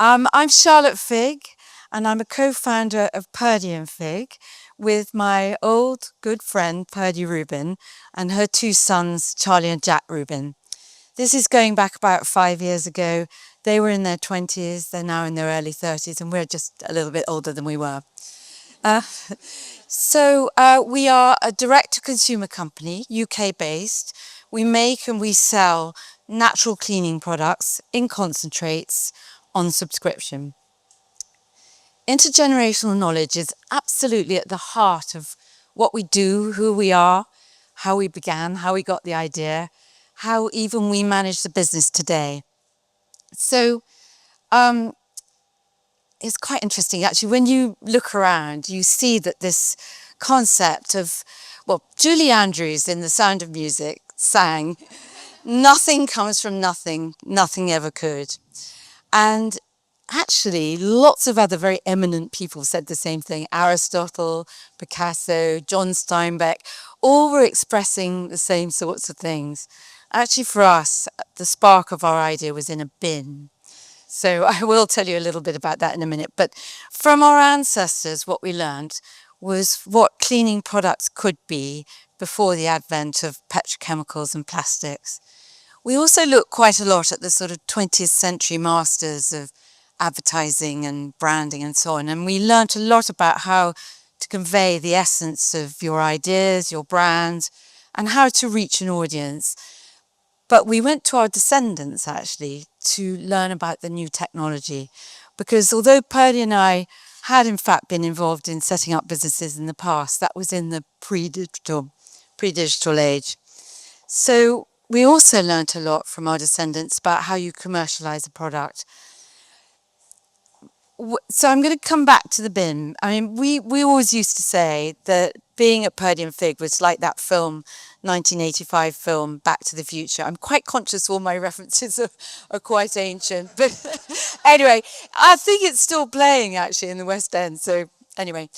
I'm Charlotte Figg, and I'm a co-founder of Purdy and Figg with my old good friend Purdy Rubin and her two sons, Charlie and Jack Rubin. This is going back about 5 years ago. They were in their 20s, they're now in their early 30s, and we're just a little bit older than we were. Uh, we are a direct-to-consumer company, UK-based. We make and we sell natural cleaning products in concentrates on subscription. Intergenerational knowledge is absolutely at the heart of what we do, who we are, how we began, how we got the idea, how even we manage the business today. So it's quite interesting, actually. When you look around, you see that this concept of, well, Julie Andrews in The Sound of Music sang, "Nothing comes from nothing, nothing ever could." And actually, lots of other very eminent people said the same thing. Aristotle, Picasso, John Steinbeck, all were expressing the same sorts of things. Actually, for us, the spark of our idea was in a bin. So I will tell you a little bit about that in a minute. But from our ancestors, what we learned was what cleaning products could be before the advent of petrochemicals and plastics. We also look quite a lot at the sort of 20th century masters of advertising and branding and so on. And we learnt a lot about how to convey the essence of your ideas, your brand, and how to reach an audience. But we went to our descendants, actually, to learn about the new technology. Because although Purdy and I had, in fact, been involved in setting up businesses in the past, that was in the pre-digital age. So we also learnt a lot from our descendants about how you commercialize a product. So I'm going to come back to the bin. I mean, we always used to say that being at Purdy and Figg was like that film, 1985 film, Back to the Future. I'm quite conscious all my references are quite ancient. But anyway, I think it's still playing, actually, in the West End. So anyway,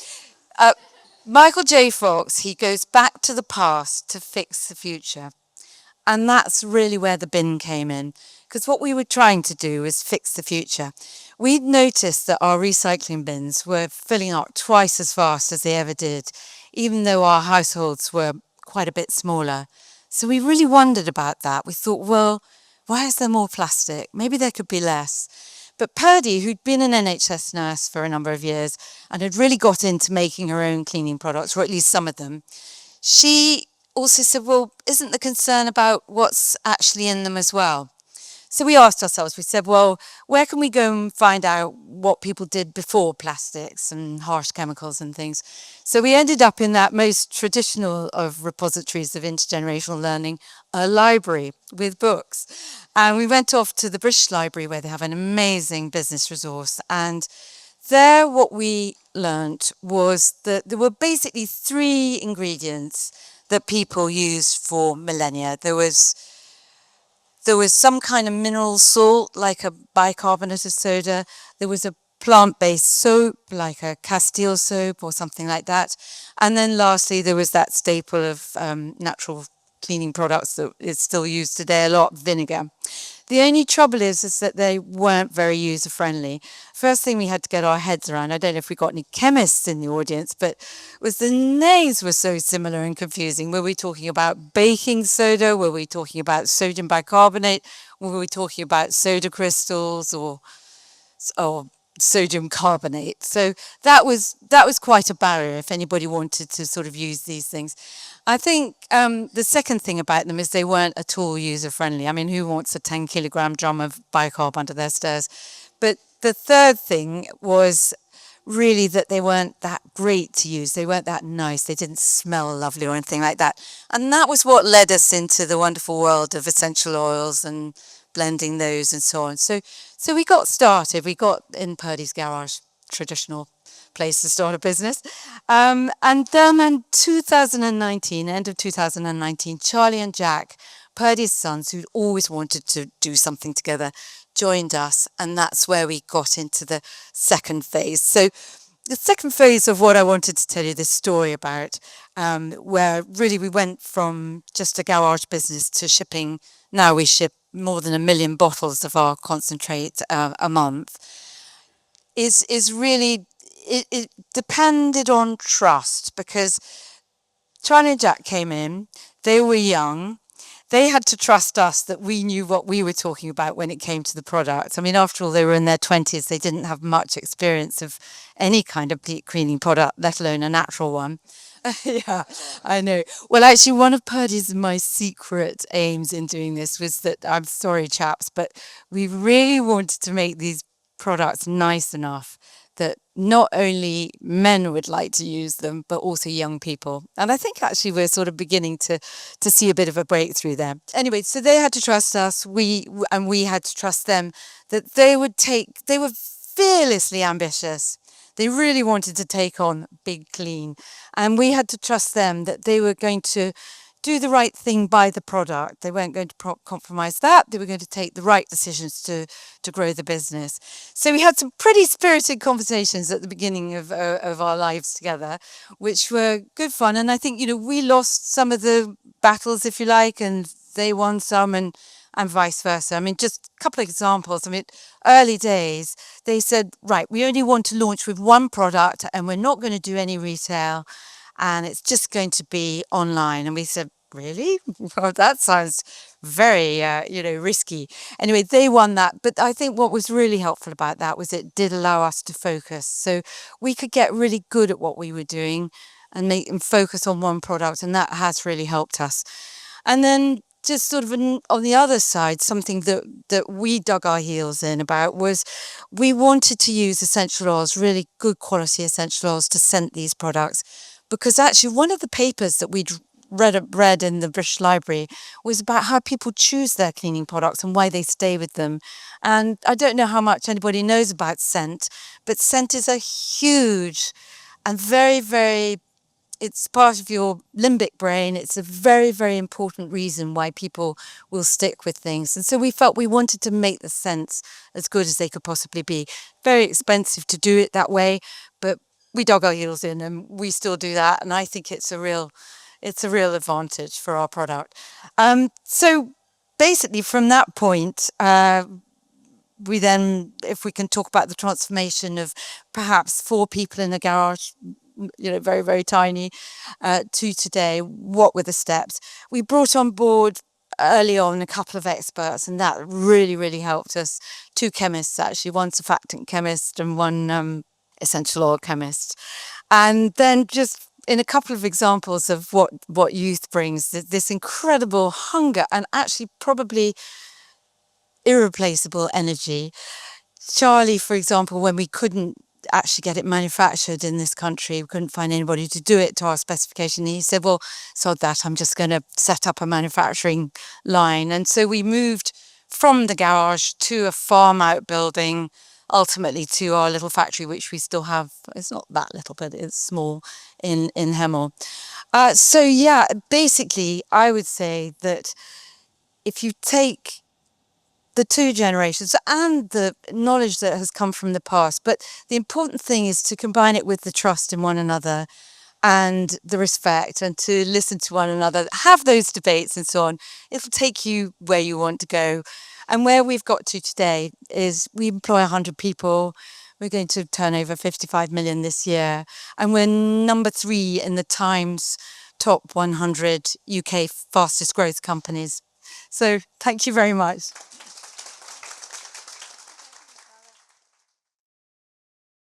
Michael J. Fox, he goes back to the past to fix the future. And that's really where the bin came in, because what we were trying to do was fix the future. We'd noticed that our recycling bins were filling up twice as fast as they ever did, even though our households were quite a bit smaller. So we really wondered about that. We thought, well, why is there more plastic? Maybe there could be less. But Purdy, who'd been an NHS nurse for a number of years and had really got into making her own cleaning products, or at least some of them, she also said, well, isn't the concern about what's actually in them as well? So we asked ourselves, we said, well, where can we go and find out what people did before plastics and harsh chemicals and things? So we ended up in that most traditional of repositories of intergenerational learning, a library with books. And we went off to the British Library, where they have an amazing business resource. And there, what we learnt was that there were basically three ingredients that people used for millennia. There was some kind of mineral salt, like a bicarbonate of soda. There was a plant-based soap, like a Castile soap or something like that. And then lastly, there was that staple of natural cleaning products that is still used today a lot, vinegar. The only trouble is that they weren't very user-friendly. First thing we had to get our heads around, I don't know if we got any chemists in the audience, but was the names were so similar and confusing. Were we talking about baking soda? Were we talking about sodium bicarbonate? Were we talking about soda crystals or sodium carbonate? So that was quite a barrier if anybody wanted to sort of use these things. I think the second thing about them is they weren't at all user-friendly. I mean, who wants a 10-kilogram drum of bicarb under their stairs? But the third thing was really that they weren't that great to use. They weren't that nice. They didn't smell lovely or anything like that. And that was what led us into the wonderful world of essential oils and blending those and so on. So we got started. We got in Purdy's garage, traditional place to start a business. And then in 2019, end of 2019, Charlie and Jack, Purdy's sons, who'd always wanted to do something together, joined us. And that's where we got into the second phase. So the second phase of what I wanted to tell you this story about, where really we went from just a garage business to shipping. Now we ship more than 1 million bottles of our concentrate a month. is really, it depended on trust, because Charlie and Jack came in, they were young. They had to trust us that we knew what we were talking about when it came to the product. I mean, after all, they were in their 20s. They didn't have much experience of any kind of deep cleaning product, let alone a natural one. Yeah, I know. Well, actually, one of Purdy's and my secret aims in doing this was that, I'm sorry, chaps, but we really wanted to make these products nice enough that not only men would like to use them, but also young people. And I think actually we're sort of beginning to see a bit of a breakthrough there. Anyway, so they had to trust us, and we had to trust them, that they were fearlessly ambitious. They really wanted to take on Big Clean, and we had to trust them that they were going to do the right thing by the product. They weren't going to compromise that. They were going to take the right decisions to grow the business. So we had some pretty spirited conversations at the beginning of our lives together, which were good fun. And I think, we lost some of the battles, if you like, and they won some, and vice versa. I mean, just a couple of examples. I mean, early days, they said, right, we only want to launch with one product and we're not going to do any retail, and it's just going to be online. And we said, really? Well, that sounds very, risky. Anyway, they won that. But I think what was really helpful about that was it did allow us to focus. So we could get really good at what we were doing and make them focus on one product. And that has really helped us. And then just sort of on the other side, something that we dug our heels in about was we wanted to use essential oils, really good quality essential oils, to scent these products. Because actually one of the papers that we'd read in the British Library was about how people choose their cleaning products and why they stay with them. And I don't know how much anybody knows about scent, but scent is a huge and very, very, it's part of your limbic brain. It's a very, very important reason why people will stick with things. And so we felt we wanted to make the scents as good as they could possibly be. Very expensive to do it that way, but we dug our heels in, and we still do that. And I think it's a real advantage for our product. So basically from that point, we then, if we can talk about the transformation of perhaps 4 people in a garage, very, very tiny, to today, what were the steps? We brought on board early on a couple of experts, and that really, really helped us. 2 chemists, actually, one surfactant chemist and one essential oil chemist. And then just in a couple of examples of what youth brings, this incredible hunger and actually probably irreplaceable energy. Charlie, for example, when we couldn't actually get it manufactured in this country, we couldn't find anybody to do it to our specification, he said, well, sod that, I'm just going to set up a manufacturing line. And so we moved from the garage to a farm out building, ultimately to our little factory, which we still have. It's not that little, but it's small, in Hemel. So yeah, basically I would say that if you take the 2 generations and the knowledge that has come from the past, but the important thing is to combine it with the trust in one another and the respect, and to listen to one another, have those debates and so on. It'll take you where you want to go. And where we've got to today is we employ 100 people. We're going to turn over 55 million this year. And we're number 3 in the Times top 100 UK fastest growth companies. So thank you very much.